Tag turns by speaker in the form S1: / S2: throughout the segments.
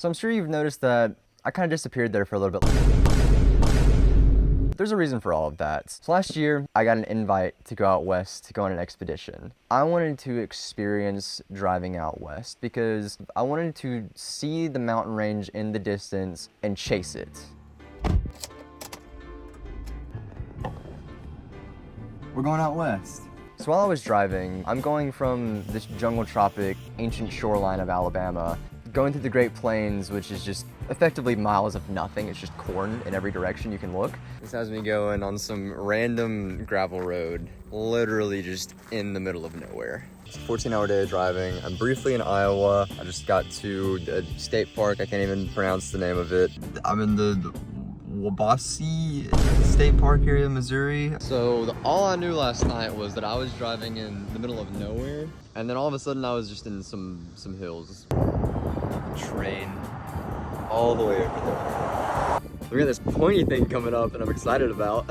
S1: So I'm sure you've noticed that I kind of disappeared there for a little bit. There's a reason for all of that. So last year, I got an invite to go out west to go on an expedition. I wanted to experience driving out west because I wanted to see the mountain range in the distance and chase it. We're going out west. So while I was driving, I'm going from this jungle tropic, ancient shoreline of Alabama, going through the Great Plains, which is just effectively miles of nothing. It's just corn in every direction you can look. This has me going on some random gravel road, literally just in the middle of nowhere. It's a 14-hour day of driving. I'm briefly in Iowa. I just got to a state park. I can't even pronounce the name of it. I'm in the Waubonsee State Park area, Missouri. So all I knew last night was that I was driving in the middle of nowhere, and then all of a sudden I was just in some hills. Train all the way over there. We got this pointy thing coming up that I'm excited about.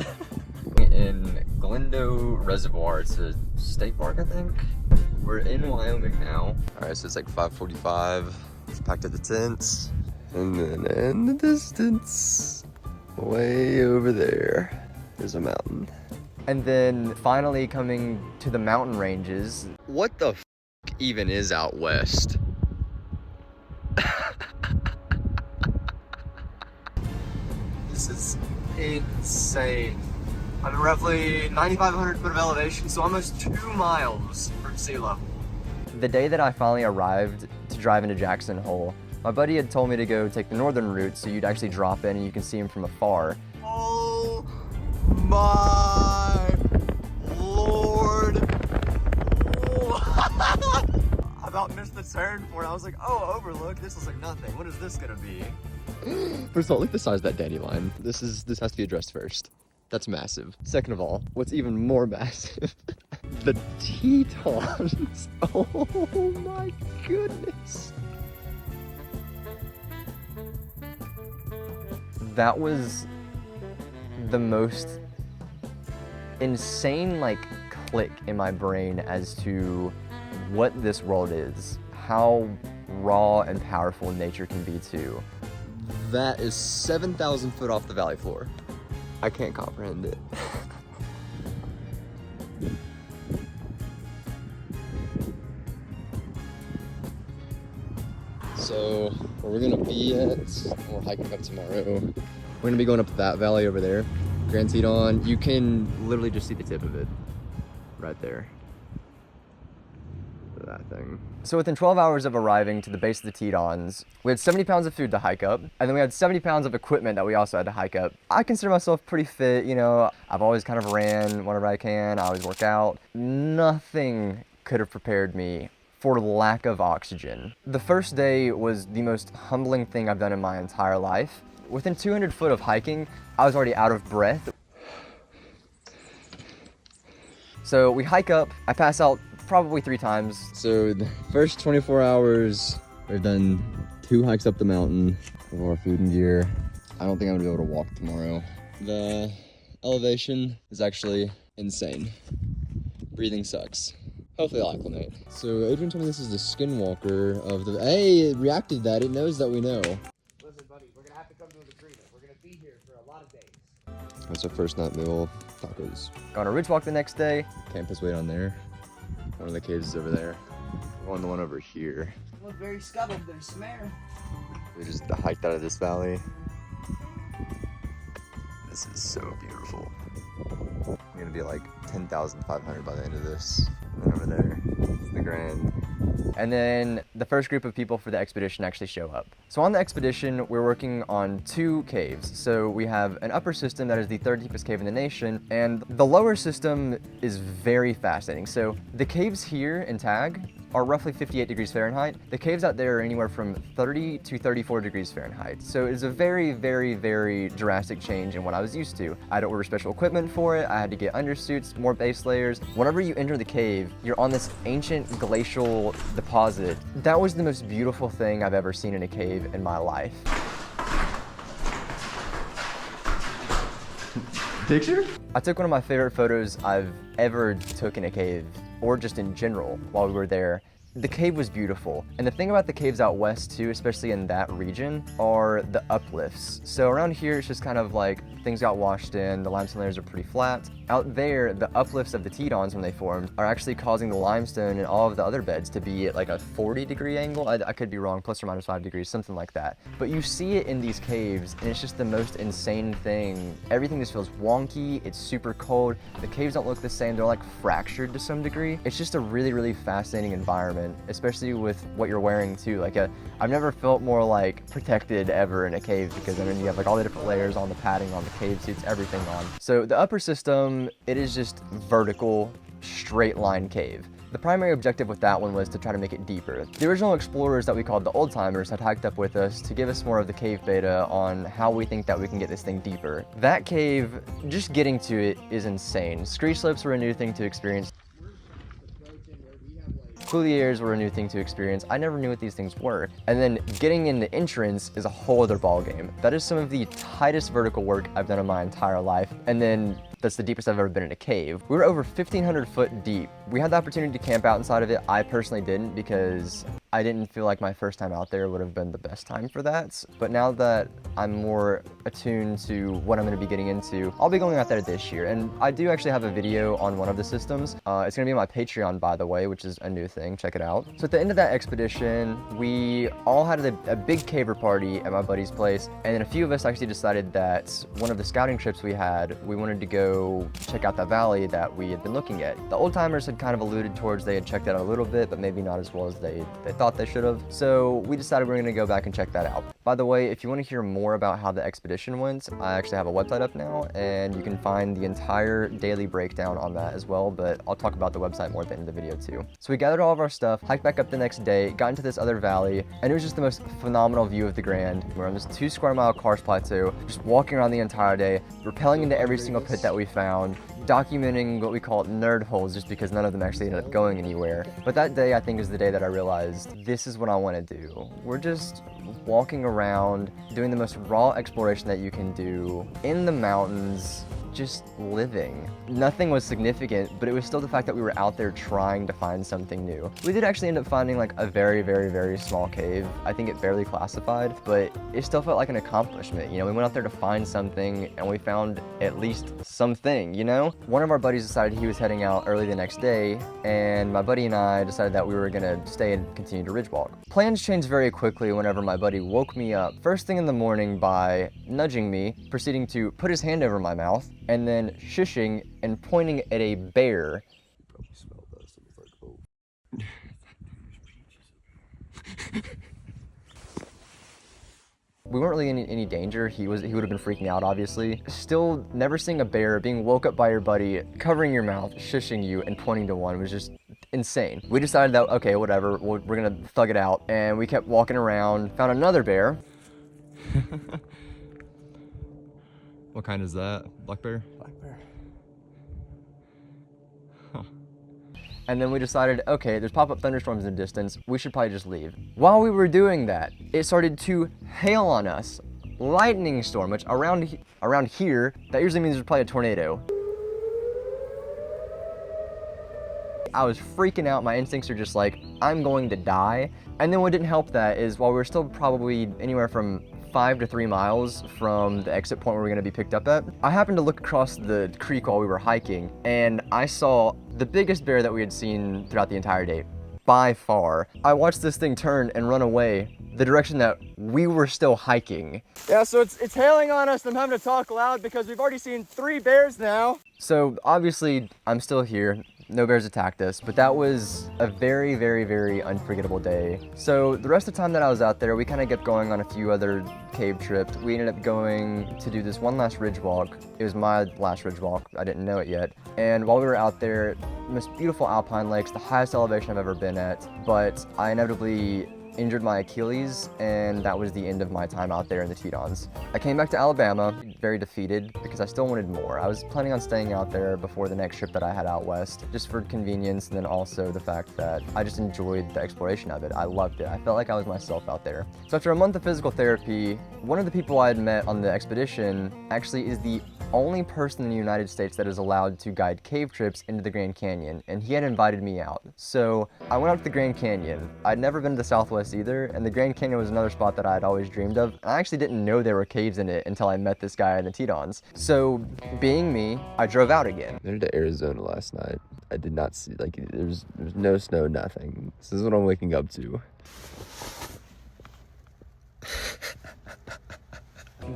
S1: In Glendo Reservoir, it's a state park, I think. We're in Wyoming now. All right, so it's like 5:45. It's packed at the tents, and then in the distance, way over there, there's a mountain. And then finally coming to the mountain ranges. What the f even is out west? This is insane. I'm roughly 9,500 foot of elevation, so almost 2 miles from sea level. The day that I finally arrived to drive into Jackson Hole, my buddy had told me to go take the northern route so you'd actually drop in and you can see him from afar. Oh my Lord. Oh. I about missed the turn for it. I was like, oh, overlook, this looks like nothing. What is this gonna be? First of all, look at the size of that dandelion. This has to be addressed first. That's massive. Second of all, what's even more massive, the Tetons. Oh my goodness. That was the most insane click in my brain as to what this world is, how raw and powerful nature can be too. That is 7,000 foot off the valley floor. I can't comprehend it. So where we're gonna be at, we're hiking up tomorrow. We're gonna be going up that valley over there, Grand Teton. You can literally just see the tip of it right there. That thing. So within 12 hours of arriving to the base of the Tetons, we had 70 pounds of food to hike up, and then we had 70 pounds of equipment that we also had to hike up. I consider myself pretty fit, you know. I've always kind of ran whenever I can. I always work out. Nothing could have prepared me for lack of oxygen. The first day was the most humbling thing I've done in my entire life. Within 200 foot of hiking, I was already out of breath. So we hike up, I pass out probably 3 times. So the first 24 hours, we've done 2 hikes up the mountain with our food and gear. I don't think I'm gonna be able to walk tomorrow. The elevation is actually insane. Breathing sucks. Hopefully I'll acclimate. So Adrian told me this is the skinwalker of the, hey, it reacted to that, it knows that we know.
S2: Listen, buddy, we're gonna have to come to an agreement. We're gonna be here for a lot of days.
S1: That's our first night meal, tacos. Got a ridge walk the next day. Campus wait on there. One of the caves is over there. We're on the one over here.
S2: You look very scuttled there, Smear.
S1: We just hiked out of this valley. This is so beautiful. I'm gonna be like 10,500 by the end of this. And then over there, it's the Grand. And then the first group of people for the expedition actually show up. So on the expedition, we're working on 2 caves. So we have an upper system that is the 3rd deepest cave in the nation, and the lower system is very fascinating. So the caves here in Tag are roughly 58 degrees Fahrenheit. The caves out there are anywhere from 30 to 34 degrees Fahrenheit. So it is a very, very, very drastic change in what I was used to. I had to order special equipment for it. I had to get undersuits, more base layers. Whenever you enter the cave, you're on this ancient glacial deposit. That was the most beautiful thing I've ever seen in a cave in my life. Picture? I took one of my favorite photos I've ever took in a cave, or just in general, while we were there. the cave was beautiful. And the thing about the caves out west too, especially in that region, are the uplifts. So around here, it's just kind of like things got washed in, the limestone layers are pretty flat. Out there, the uplifts of the Tetons when they formed are actually causing the limestone and all of the other beds to be at like a 40-degree angle. I could be wrong, plus or minus 5 degrees, something like that. But you see it in these caves, and it's just the most insane thing. Everything just feels wonky, it's super cold, the caves don't look the same, they're like fractured to some degree. It's just a really, really fascinating environment, especially with what you're wearing too. Like I've never felt more like protected ever in a cave, because I mean you have like all the different layers on the padding, on the cave suits, everything on. So the upper system, it is just vertical, straight line cave. The primary objective with that one was to try to make it deeper. The original explorers that we called the old timers had hiked up with us to give us more of the cave beta on how we think that we can get this thing deeper. That cave, just getting to it is insane. Scree slopes were a new thing to experience. Couliers were a new thing to experience. I never knew what these things were. And then getting in the entrance is a whole other ballgame. That is some of the tightest vertical work I've done in my entire life. And then that's the deepest I've ever been in a cave. We were over 1,500 foot deep. We had the opportunity to camp out inside of it. I personally didn't, because I didn't feel like my first time out there would have been the best time for that. But now that I'm more attuned to what I'm going to be getting into, I'll be going out there this year. And I do actually have a video on one of the systems. It's going to be on my Patreon, by the way, which is a new thing. Check it out. So at the end of that expedition, we all had a big caver party at my buddy's place. And then a few of us actually decided that one of the scouting trips we had, we wanted to go check out that valley that we had been looking at. The old timers had kind of alluded towards they had checked it out a little bit, but maybe not as well as they thought they should have. So we decided we're going to go back and check that out. By the way, if you want to hear more about how the expedition went, I actually have a website up now, and you can find the entire daily breakdown on that as well, but I'll talk about the website more at the end of the video too. So we gathered all of our stuff, hiked back up the next day, got into this other valley, and it was just the most phenomenal view of the Grand. We're on this 2 square mile karst plateau, just walking around the entire day, rappelling into every single pit that we found, documenting what we call nerd holes, just because none of them actually ended up going anywhere. But that day, I think, is the day that I realized this is what I want to do. We're just walking around, doing the most raw exploration that you can do in the mountains, just living. Nothing was significant, but it was still the fact that we were out there trying to find something new. We did actually end up finding like a very, very, very small cave. I think it barely classified, but it still felt like an accomplishment. You know, we went out there to find something and we found at least something, you know? One of our buddies decided he was heading out early the next day, and my buddy and I decided that we were gonna stay and continue to ridge walk. Plans changed very quickly whenever my buddy woke me up first thing in the morning by nudging me, proceeding to put his hand over my mouth, and then shushing and pointing at a bear.
S3: Probably smelled us and was like, oh.
S1: We weren't really in any danger. He would have been freaking out, obviously. Still, never seeing a bear, being woke up by your buddy, covering your mouth, shushing you, and pointing to one was just insane. We decided that, okay, whatever, we're gonna thug it out, and we kept walking around, found another bear.
S3: What kind is that? Black bear?
S2: Black bear.
S3: Huh.
S1: And then we decided, okay, there's pop-up thunderstorms in the distance, we should probably just leave. While we were doing that, it started to hail on us. Lightning storm, which around here, that usually means there's probably a tornado. I was freaking out, my instincts are just like, I'm going to die. And then what didn't help that is while we were still probably anywhere from 5 to 3 miles from the exit point where we're gonna be picked up at, I happened to look across the creek while we were hiking, and I saw the biggest bear that we had seen throughout the entire day, by far. I watched this thing turn and run away the direction that we were still hiking. Yeah, so it's hailing on us, and I'm having to talk loud because we've already seen 3 bears now. So obviously, I'm still here. No bears attacked us, but that was a very, very, very unforgettable day. So the rest of the time that I was out there, we kind of kept going on a few other cave trips. We ended up going to do this one last ridge walk. It was my last ridge walk. I didn't know it yet. And while we were out there, most beautiful alpine lakes, the highest elevation I've ever been at, but I inevitably injured my Achilles, and that was the end of my time out there in the Tetons. I came back to Alabama very defeated because I still wanted more. I was planning on staying out there before the next trip that I had out west, just for convenience, and then also the fact that I just enjoyed the exploration of it. I loved it. I felt like I was myself out there. So after a month of physical therapy, one of the people I had met on the expedition actually is the only person in the United States that is allowed to guide cave trips into the Grand Canyon, and he had invited me out. So I went out to the Grand Canyon. I'd never been to the Southwest either, and the Grand Canyon was another spot that I had always dreamed of. I actually didn't know there were caves in it until I met this guy in the Tetons. So being me, I drove out again.
S3: I went to Arizona last night. I did not see, like, there's no snow, nothing. This is what I'm waking up to.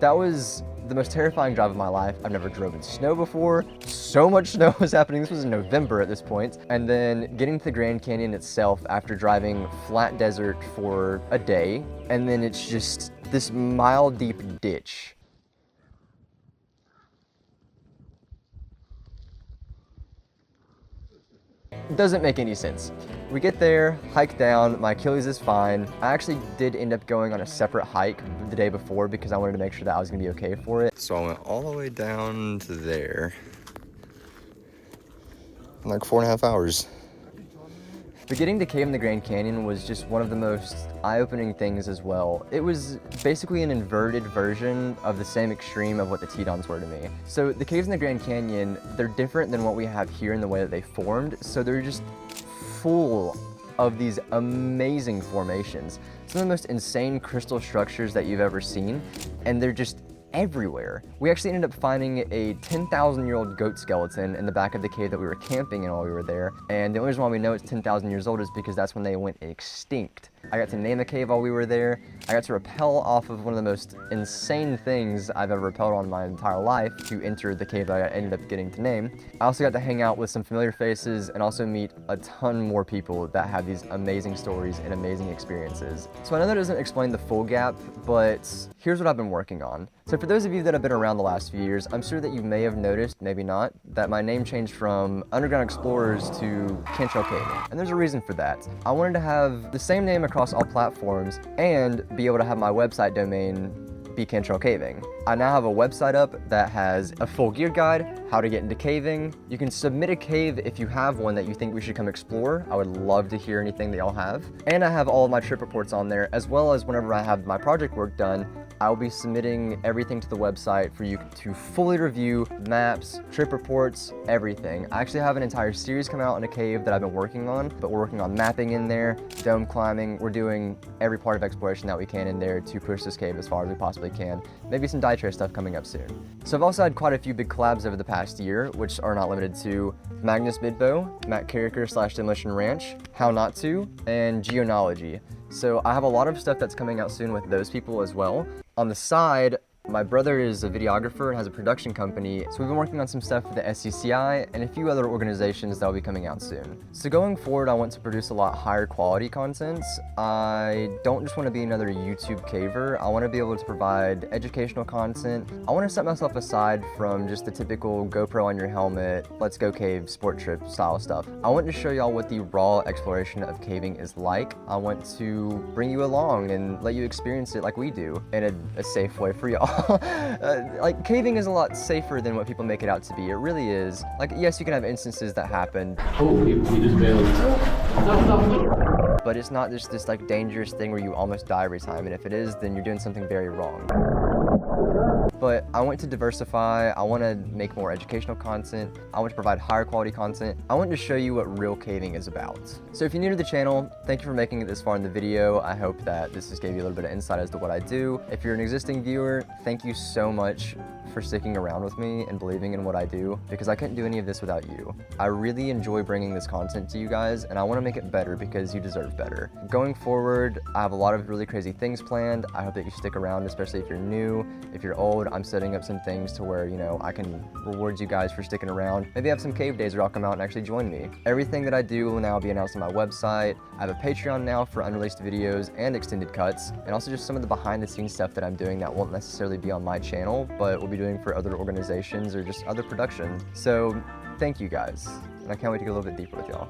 S1: That was the most terrifying drive of my life. I've never driven snow before. So much snow was happening. This was in November at this point. And then getting to the Grand Canyon itself after driving flat desert for a day. And then it's just this mile deep ditch. Doesn't make any sense. We get there, hike down, my Achilles is fine. I actually did end up going on a separate hike the day before because I wanted to make sure that I was gonna be okay for it.
S3: So I went all the way down to there in like 4.5 hours.
S1: But getting to cave in the Grand Canyon was just one of the most eye-opening things as well. It was basically an inverted version of the same extreme of what the Tetons were to me. So the caves in the Grand Canyon, they're different than what we have here in the way that they formed. So they're just full of these amazing formations. Some of the most insane crystal structures that you've ever seen, and they're just everywhere. We actually ended up finding a 10,000-year-old goat skeleton in the back of the cave that we were camping in while we were there. And the only reason why we know it's 10,000 years old is because that's when they went extinct. I got to name the cave while we were there. I got to rappel off of one of the most insane things I've ever rappelled on in my entire life to enter the cave that I ended up getting to name. I also got to hang out with some familiar faces and also meet a ton more people that have these amazing stories and amazing experiences. So I know that doesn't explain the full gap, but here's what I've been working on. So for those of you that have been around the last few years, I'm sure that you may have noticed, maybe not, that my name changed from Underground Explorers to Cantrell Caving. And there's a reason for that. I wanted to have the same name across all platforms and be able to have my website domain be Cantrell Caving. I now have a website up that has a full gear guide, how to get into caving. You can submit a cave if you have one that you think we should come explore. I would love to hear anything that y'all have. And I have all of my trip reports on there, as well as whenever I have my project work done, I'll be submitting everything to the website for you to fully review maps, trip reports, everything. I actually have an entire series coming out in a cave that I've been working on, but we're working on mapping in there, dome climbing. We're doing every part of exploration that we can in there to push this cave as far as we possibly can. Maybe some die tray stuff coming up soon. So I've also had quite a few big collabs over the past year, which are not limited to Magnus Midbow, Matt Carricker / Demolition Ranch, How Not To, and Geonology. So I have a lot of stuff that's coming out soon with those people as well. On the side, my brother is a videographer and has a production company, so we've been working on some stuff for the SCCI and a few other organizations that will be coming out soon. So going forward, I want to produce a lot higher quality content. I don't just want to be another YouTube caver. I want to be able to provide educational content. I want to set myself aside from just the typical GoPro on your helmet, let's go cave, sport trip style stuff. I want to show y'all what the raw exploration of caving is like. I want to bring you along and let you experience it like we do in a safe way for y'all. Like, caving is a lot safer than what people make it out to be. It really is. Like, yes, you can have instances that happen.
S2: Oh, he just bailed.
S1: But it's not just this like dangerous thing where you almost die every time. And if it is, then you're doing something very wrong. But I want to diversify. I want to make more educational content. I want to provide higher quality content. I want to show you what real caving is about. So if you're new to the channel, thank you for making it this far in the video. I hope that this just gave you a little bit of insight as to what I do. If you're an existing viewer, thank you so much for sticking around with me and believing in what I do, because I couldn't do any of this without you. I really enjoy bringing this content to you guys, and I want to make it better because you deserve better. Going forward, I have a lot of really crazy things planned. I hope that you stick around, especially if you're new. If you're old, I'm setting up some things to where, you know, I can reward you guys for sticking around. Maybe have some cave days where I'll come out and actually join me. Everything that I do will now be announced on my website. I have a Patreon now for unreleased videos and extended cuts, and also just some of the behind the scenes stuff that I'm doing that won't necessarily be on my channel, but we'll be doing for other organizations or just other production. So thank you guys, and I can't wait to get a little bit deeper with y'all.